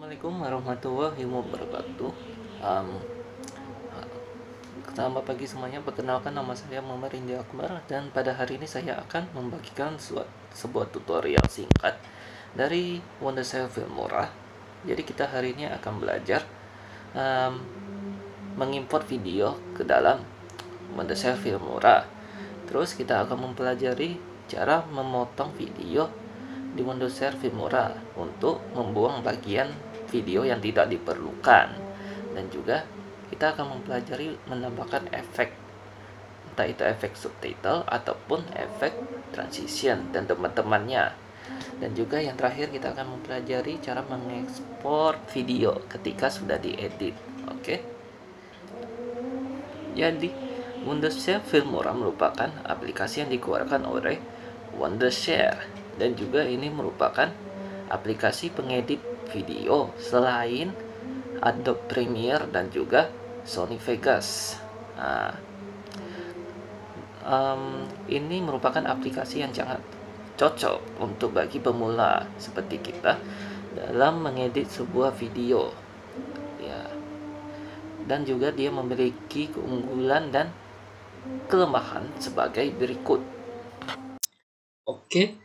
Assalamualaikum warahmatullahi wabarakatuh. Um, Selamat pagi semuanya. Perkenalkan, nama saya Muhammad Rindi Akbar, dan pada hari ini saya akan membagikan sebuah tutorial singkat dari Wondershare Filmora. Jadi kita hari ini akan belajar mengimport video ke dalam Wondershare Filmora. Terus kita akan mempelajari cara memotong video di Wondershare Filmora untuk membuang bagian video yang tidak diperlukan, dan juga kita akan mempelajari menambahkan efek, entah itu efek subtitle ataupun efek transition dan teman-temannya. Dan juga yang terakhir kita akan mempelajari cara mengekspor video ketika sudah diedit. Oke. Jadi Wondershare Filmora merupakan aplikasi yang dikeluarkan oleh Wondershare, dan juga ini merupakan aplikasi pengedit video selain Adobe Premiere dan juga Sony Vegas. Nah, ini merupakan aplikasi yang sangat cocok untuk bagi pemula seperti kita dalam mengedit sebuah video, ya. Dan juga dia memiliki keunggulan dan kelemahan sebagai berikut. Oke.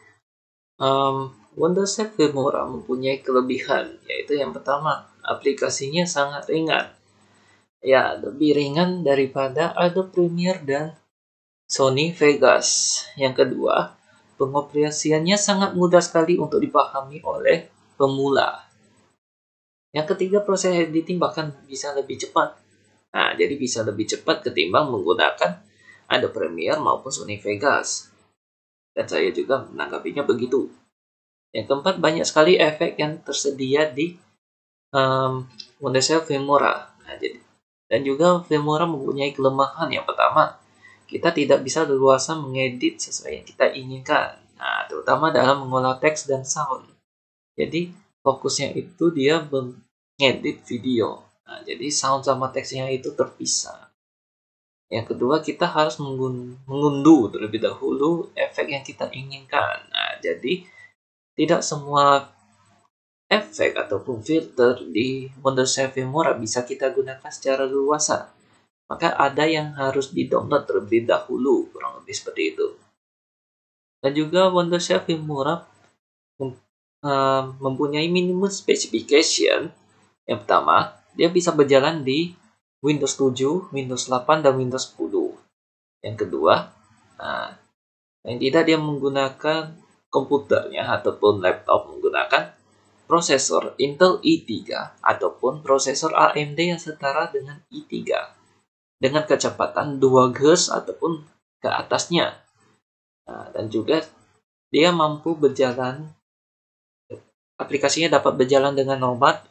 Wondershare Filmora mempunyai kelebihan, yaitu yang pertama, aplikasinya sangat ringan. Ya, lebih ringan daripada Adobe Premiere dan Sony Vegas. Yang kedua, pengoperasiannya sangat mudah sekali untuk dipahami oleh pemula. Yang ketiga, proses editing bahkan bisa lebih cepat. Nah, jadi bisa lebih cepat ketimbang menggunakan Adobe Premiere maupun Sony Vegas. Dan saya juga menanggapinya begitu. Yang keempat, banyak sekali efek yang tersedia di Wondershare Filmora. Nah, dan juga Filmora mempunyai kelemahan. Yang pertama, kita tidak bisa leluasa mengedit sesuai yang kita inginkan. Nah, terutama dalam mengolah teks dan sound. Jadi, fokusnya itu dia mengedit video. Nah, jadi sound sama teksnya itu terpisah. Yang kedua, kita harus mengunduh terlebih dahulu efek yang kita inginkan. Nah, jadi tidak semua efek ataupun filter di Wondershare Filmora bisa kita gunakan secara leluasa. Maka ada yang harus di-download terlebih dahulu, kurang lebih seperti itu. Dan juga Wondershare Filmora mempunyai minimum specification. Yang pertama, dia bisa berjalan di Windows 7, Windows 8, dan Windows 10. Yang kedua, yang tidak dia menggunakan komputernya ataupun laptop menggunakan prosesor Intel i3 ataupun prosesor AMD yang setara dengan i3 dengan kecepatan 2 GHz ataupun ke atasnya. Nah, dan juga dia mampu berjalan, aplikasinya dapat berjalan dengan normal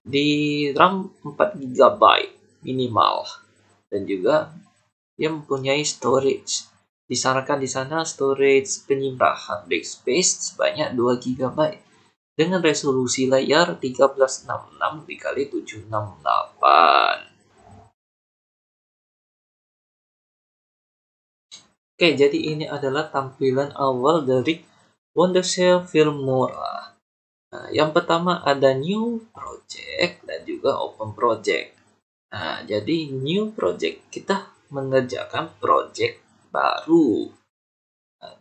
di RAM 4 GB minimal, dan juga dia mempunyai storage. Disarankan di sana storage penyimpan hard disk space sebanyak 2 GB dengan resolusi layar 1366 x 768. Oke, jadi ini adalah tampilan awal dari Wondershare Filmora. Nah, yang pertama ada New Project dan juga Open Project. Nah, jadi New Project, kita mengerjakan project baru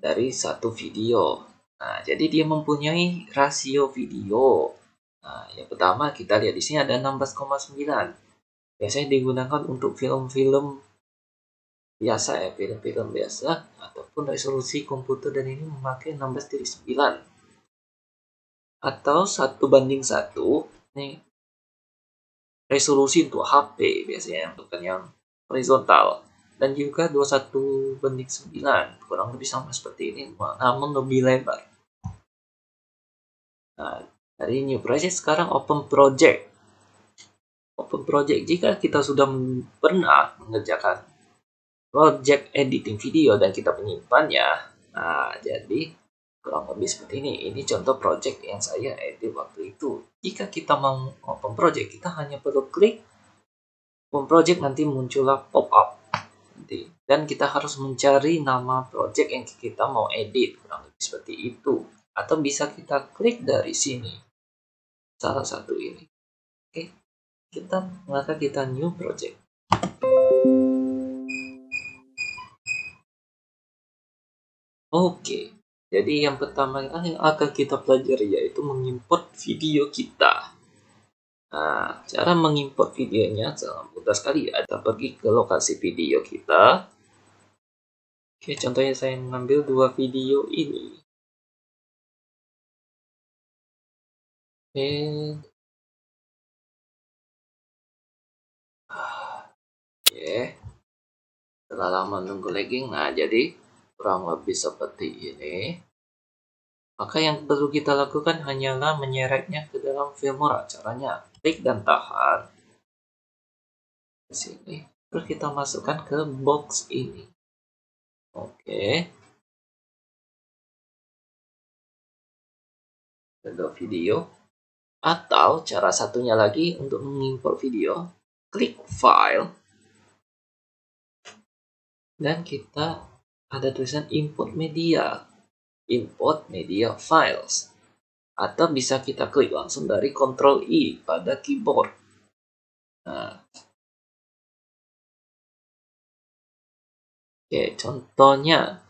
dari satu video. Nah, jadi dia mempunyai rasio video. Nah, yang pertama kita lihat di sini ada 16,9. Biasanya digunakan untuk film-film biasa, ya, film-film biasa ataupun resolusi komputer, dan ini memakai 16:9 atau 1:1. Ini resolusi untuk HP biasanya, bukan yang horizontal. Dan juga 21:9, kurang lebih sama seperti ini, namun lebih lebar. Nah, dari New Project sekarang Open Project. Open Project, jika kita sudah pernah mengerjakan project editing video dan kita menyimpannya, nah jadi kurang lebih seperti ini. Ini contoh project yang saya edit waktu itu. Jika kita mau open project, kita hanya perlu klik open project, nanti muncullah pop-up. Dan kita harus mencari nama project yang kita mau edit, kurang lebih seperti itu. Atau bisa kita klik dari sini. salah satu ini. Oke, maka kita new project. Oke, jadi yang pertama yang akan kita pelajari yaitu mengimport video kita. Nah, cara mengimport videonya sangat mudah sekali. Kita pergi ke lokasi video kita. Oke, contohnya saya mengambil 2 video ini. Oke, setelah lama nunggu lagging, nah jadi kurang lebih seperti ini. Maka yang perlu kita lakukan hanyalah menyeretnya ke dalam Filmora. Caranya klik dan tahan ke sini, terus kita masukkan ke box ini. Oke, kedua video. Atau cara satunya lagi untuk mengimport video, klik file dan kita ada tulisan import media files, atau bisa kita klik langsung dari Ctrl I pada keyboard. Nah, oke, contohnya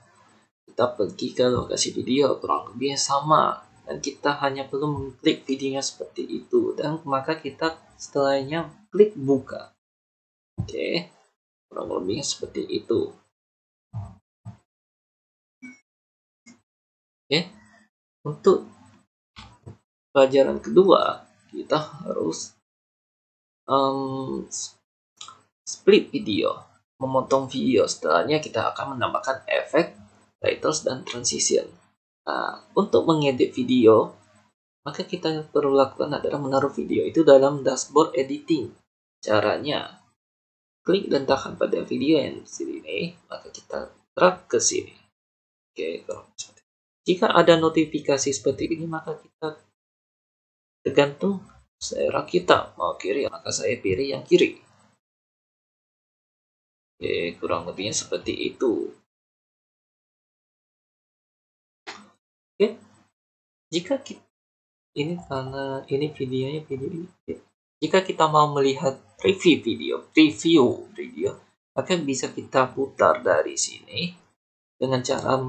kita pergi ke lokasi video, kurang lebih sama, dan kita hanya perlu mengklik videonya seperti itu, dan maka kita setelahnya klik buka. Oke, kurang lebih seperti itu. Oke, untuk pelajaran kedua kita harus split video, memotong video. Setelahnya kita akan menambahkan efek, titles, dan transition. Nah, untuk mengedit video, maka kita perlu lakukan adalah menaruh video itu dalam dashboard editing. Caranya, klik dan tahan pada video yang di sini, maka kita drag ke sini. Oke, jika ada notifikasi seperti ini, maka kita tergantung selera kita mau kiri, maka saya pilih yang kiri. Oke, kurang lebihnya seperti itu. Oke, jika kita, ini karena ini videonya video ini. Jika kita mau melihat preview video, maka bisa kita putar dari sini dengan cara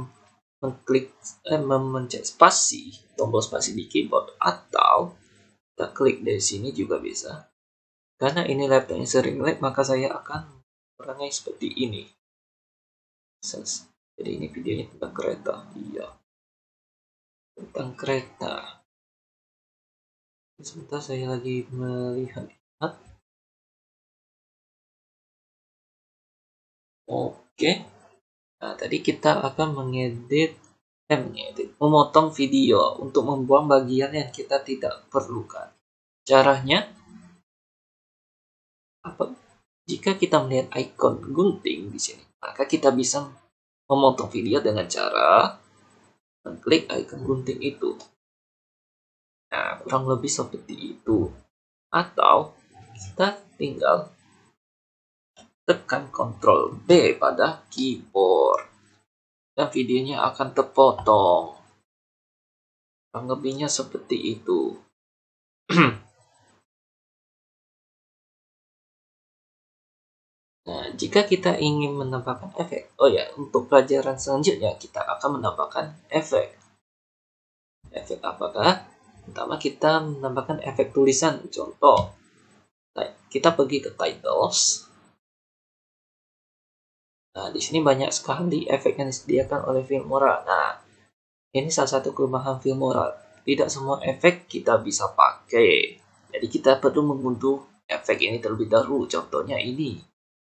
memencet spasi, tombol spasi di keyboard, atau kita klik dari sini juga bisa. Karena ini laptopnya sering lag, maka saya akan orangnya seperti ini. Jadi ini videonya tentang kereta. Iya, tentang kereta. Sebentar, saya lagi melihat. Oke. Nah, tadi kita akan memotong video untuk membuang bagian yang kita tidak perlukan. Caranya apa? Jika kita melihat ikon gunting di sini, maka kita bisa memotong video dengan cara mengklik ikon gunting itu. Nah, kurang lebih seperti itu. Atau kita tinggal tekan Ctrl B pada keyboard dan videonya akan terpotong. Kurang lebihnya seperti itu. Nah, jika kita ingin menambahkan efek, untuk pelajaran selanjutnya kita akan menambahkan efek. Efek apakah? Pertama, kita menambahkan efek tulisan. Contoh, kita pergi ke titles. Nah, di sini banyak sekali efek yang disediakan oleh Filmora. Nah, ini salah satu kelemahan Filmora. Tidak semua efek kita bisa pakai. Jadi kita perlu mengunduh efek ini terlebih dahulu. Contohnya ini.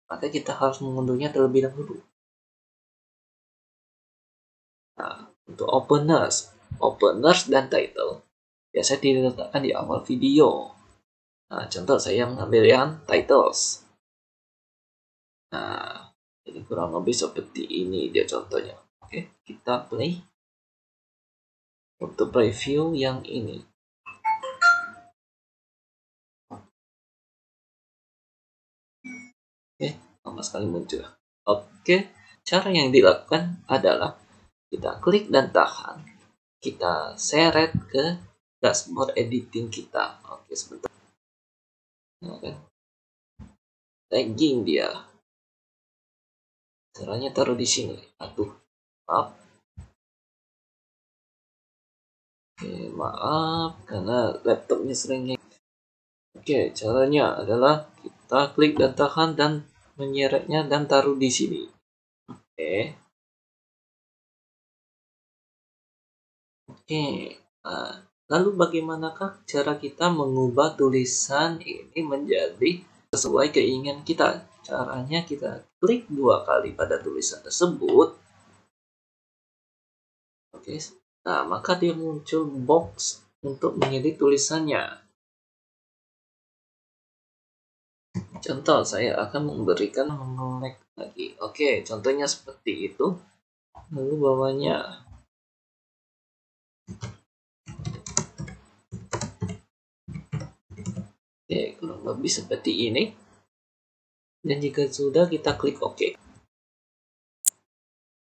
Maka kita harus mengunduhnya terlebih dahulu. Nah, untuk openers dan title biasa diletakkan di awal video. Nah, contoh saya mengambil yang titles. Nah, ini kurang lebih seperti ini dia contohnya. Oke, kita play. Untuk preview yang ini. Oke, lama sekali muncul. Oke, cara yang dilakukan adalah kita klik dan tahan. Kita seret ke dashboard editing kita. Oke, sebentar. Nah, kan. Tagging dia. Caranya taruh di sini. Aduh, maaf. Oke, maaf karena laptopnya seringnya. Oke, caranya adalah kita klik dan tahan dan menyeretnya dan taruh di sini. Oke. Oke. Nah, lalu bagaimanakah cara kita mengubah tulisan ini menjadi sesuai keinginan kita? Caranya kita klik 2 kali pada tulisan tersebut. Oke. Nah, maka dia muncul box untuk mengedit tulisannya. Contoh, saya akan memberikan mengelek lagi. Oke, contohnya seperti itu. Lalu bawahnya. Oke, kurang lebih seperti ini. Dan jika sudah, kita klik OK.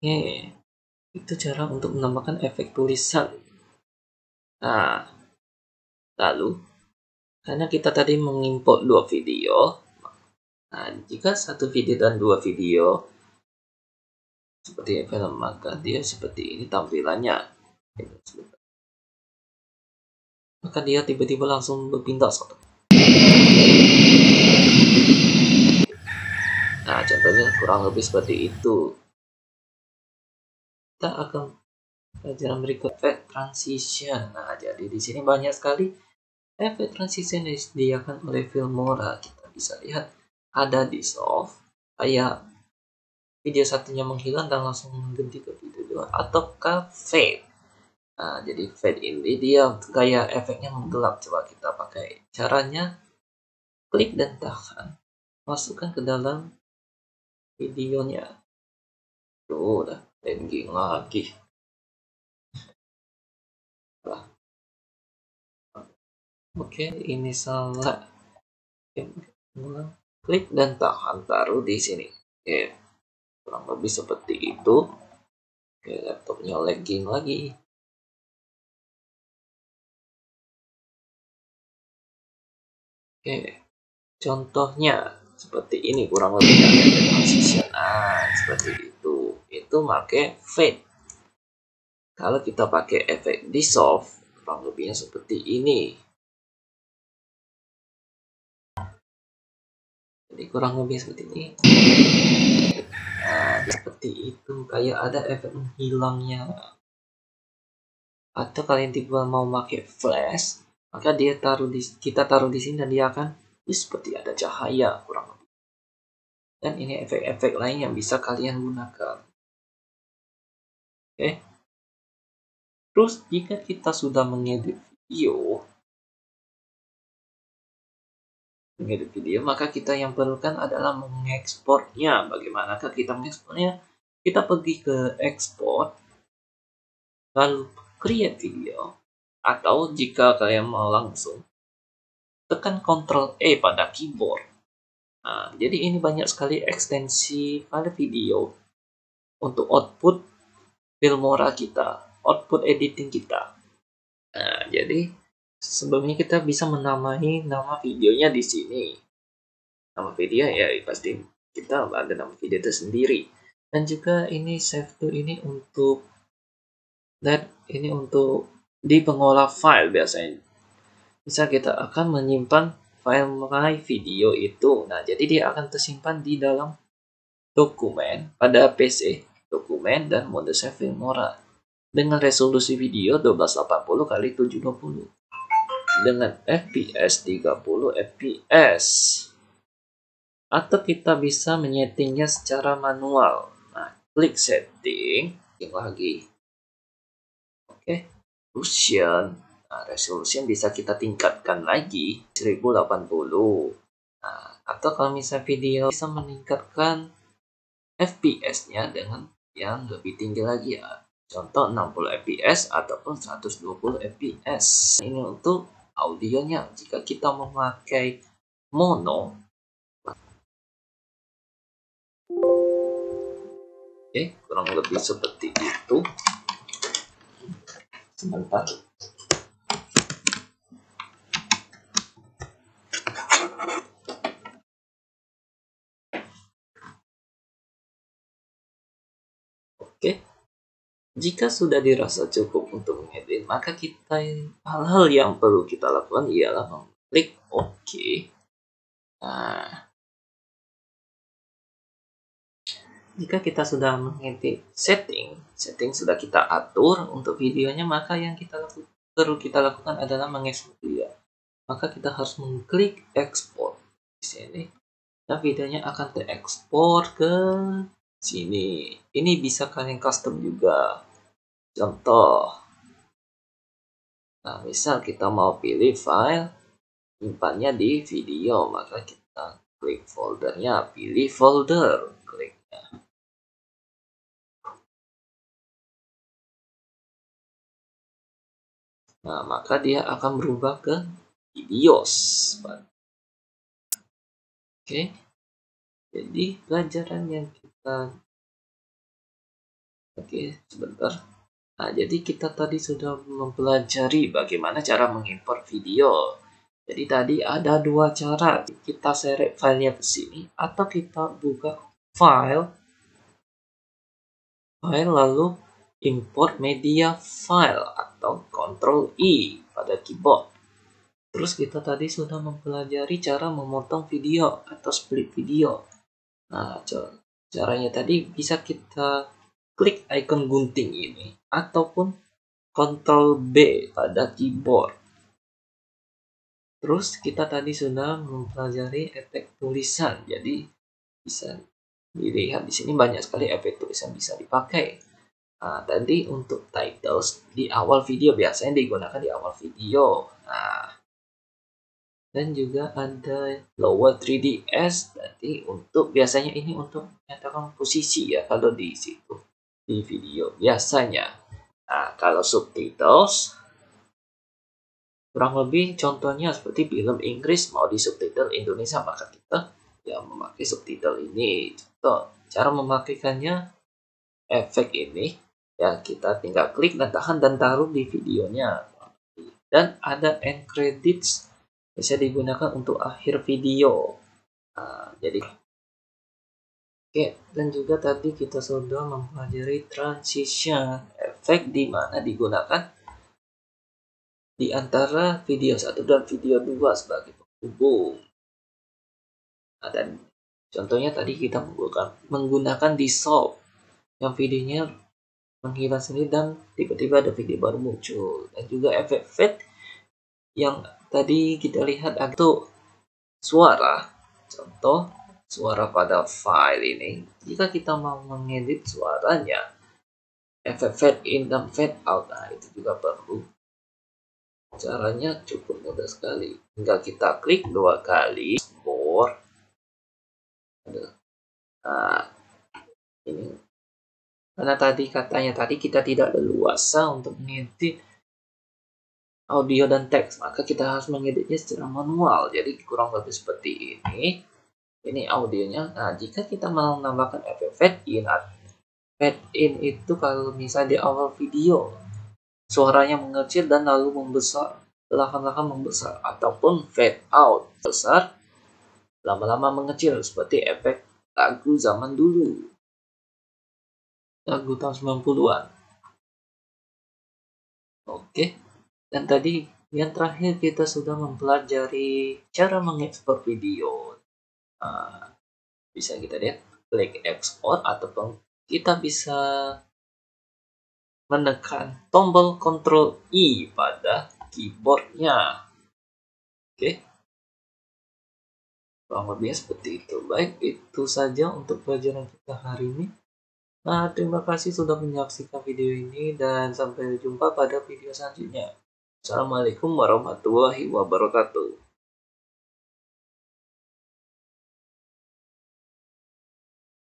Oke, itu cara untuk menambahkan efek tulisan. Nah, lalu, karena kita tadi mengimport 2 video, nah, jika 1 video dan 2 video seperti film, maka dia seperti ini tampilannya. Maka dia tiba-tiba langsung berpindah satu. Nah, contohnya kurang lebih seperti itu. Kita akan pelajaran berikut, efek transition. Nah, jadi di sini banyak sekali efek transition yang disediakan oleh Filmora. Kita bisa lihat ada dissolve, kayak video satunya menghilang dan langsung mengganti ke video 2, ataukah fade. Nah, jadi fade ini dia kayak efeknya menggelap. Coba kita pakai caranya, klik dan tahan, masukkan ke dalam videonya. Tuh, udah ending lagi. Oke, ini salah. Klik dan tahan, taruh di sini. Oke, kurang lebih seperti itu. Oke, laptopnya lagging lagi. Oke, contohnya seperti ini kurang lebih ada transition. Nah, seperti itu. Itu pakai fade. Kalau kita pakai efek dissolve, kurang lebihnya seperti ini. Jadi kurang lebih seperti ini. Nah, seperti itu, kayak ada efek menghilangnya. Atau kalian tiba mau pakai flash, maka dia kita taruh di sini dan dia akan seperti ada cahaya kurang lebih. Dan ini efek-efek lain yang bisa kalian gunakan. Oke. Terus jika kita sudah mengedit video, maka kita yang perlukan adalah mengekspornya. Bagaimanakah kita mengekspornya? Kita pergi ke export, lalu create video, atau jika kalian mau langsung tekan Ctrl E pada keyboard. Nah, jadi ini banyak sekali ekstensi file video untuk output Filmora kita, output editing kita. Nah, jadi sebelumnya kita bisa menamai nama videonya di sini. Nama video ya pasti kita ada nama video tersendiri. Dan juga ini save to ini untuk di pengolah file biasanya. Bisa kita akan menyimpan file my video itu. Nah, jadi dia akan tersimpan di dalam dokumen pada PC, dokumen dan mode save Filmora dengan resolusi video 1280 x 720 dengan FPS 30 fps. Atau kita bisa menyetingnya secara manual. Nah, klik setting lagi. Oke, resolution. Nah, resolution bisa kita tingkatkan lagi 1080. Nah, atau kalau misalnya video bisa meningkatkan FPS-nya dengan yang lebih tinggi lagi ya. Contoh 60 fps ataupun 120 fps. Ini untuk audionya. Jika kita memakai mono, oke, kurang lebih seperti itu. Sebentar. Jika sudah dirasa cukup untuk mengedit, maka hal-hal yang perlu kita lakukan ialah mengklik OK. Nah, jika kita sudah mengedit setting sudah kita atur untuk videonya, maka yang perlu kita lakukan adalah mengekspor dia. Maka kita harus mengklik export di sini. Dan videonya akan terekspor ke sini. Ini bisa kalian custom juga. Contoh, nah misal kita mau pilih file, simpannya di video, maka kita klik foldernya, pilih folder, kliknya. Nah, maka dia akan berubah ke videos. Oke, jadi pelajaran yang kita sebentar. Nah, jadi kita tadi sudah mempelajari bagaimana cara mengimport video. Jadi tadi ada dua cara, kita seret filenya ke sini atau kita buka file lalu import media file atau Ctrl I pada keyboard. Terus kita tadi sudah mempelajari cara memotong video atau split video. Nah, caranya tadi bisa kita klik icon gunting ini ataupun Ctrl B pada keyboard. Terus kita tadi sudah mempelajari efek tulisan. Jadi bisa dilihat di sini banyak sekali efek tulisan bisa dipakai. Nah, tadi untuk titles di awal video biasanya digunakan di awal video. Nah, dan juga ada lower 3ds tadi untuk biasanya ini untuk menyatakan posisi ya kalau di situ di video biasanya. Nah, kalau subtitles kurang lebih contohnya seperti film Inggris mau di subtitle Indonesia, maka kita ya memakai subtitle ini. Contoh cara memakaikannya, efek ini ya kita tinggal klik dan tahan dan taruh di videonya. Dan ada end credits bisa digunakan untuk akhir video. Nah, jadi oke, dan juga tadi kita sudah mempelajari transition efek di mana digunakan di antara video 1 dan video 2 sebagai penghubung. Nah, dan contohnya tadi kita menggunakan dissolve yang videonya menghilang sendiri dan tiba-tiba ada video baru muncul. Dan juga efek fade yang tadi kita lihat itu suara. Contoh suara pada file ini, jika kita mau mengedit suaranya, efek fade in dan fade out, nah itu juga perlu. Caranya cukup mudah sekali, tinggal kita klik 2 kali export. Nah, ini karena katanya tadi kita tidak leluasa untuk mengedit audio dan teks, maka kita harus mengeditnya secara manual. Jadi kurang lebih seperti ini. Ini audionya. Nah, jika kita mau menambahkan efek fade in itu kalau misalnya di awal video suaranya mengecil dan lalu membesar, perlahan-lahan membesar, ataupun fade out besar lama-lama mengecil seperti efek lagu zaman dulu, lagu tahun 90-an. Oke. Dan tadi yang terakhir kita sudah mempelajari cara mengekspor video. Nah, bisa kita lihat klik export ataupun kita bisa menekan tombol Ctrl I pada keyboardnya. Oke, kurang lebih seperti itu. Baik, itu saja untuk pelajaran kita hari ini. Nah, terima kasih sudah menyaksikan video ini dan sampai jumpa pada video selanjutnya. Assalamualaikum warahmatullahi wabarakatuh.